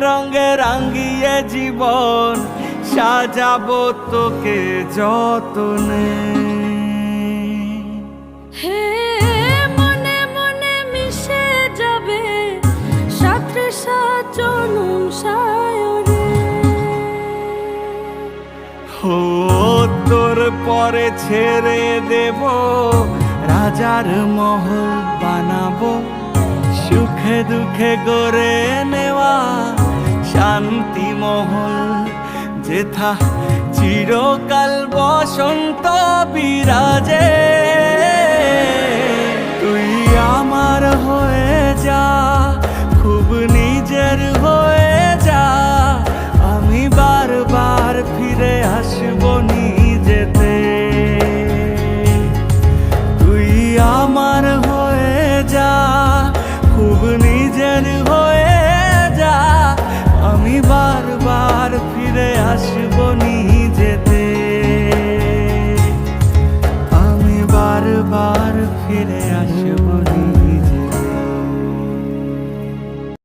রঙে রাঙিয়ে জীবন সাজাবো তোকে যতনে। হে মনে মনে মিশে যাবে সাথে জনম সায়রে। ও তোর পরে ছেড়ে দেব রাজার মহল বানাবো, সুখে দুঃখে গড়ে নেওয়া শান্তি মহল, যেথা চিরকাল বসন্ত বিরাজে। তুই আমার হয়ে যা, খুব নিজের হয়ে যা, আমি বারবার ফিরে আসবো নিজেতে। তুই আমার হয়ে যা, খুব নিজের হয়ে যা, আমি বারবার ফিরে আসবো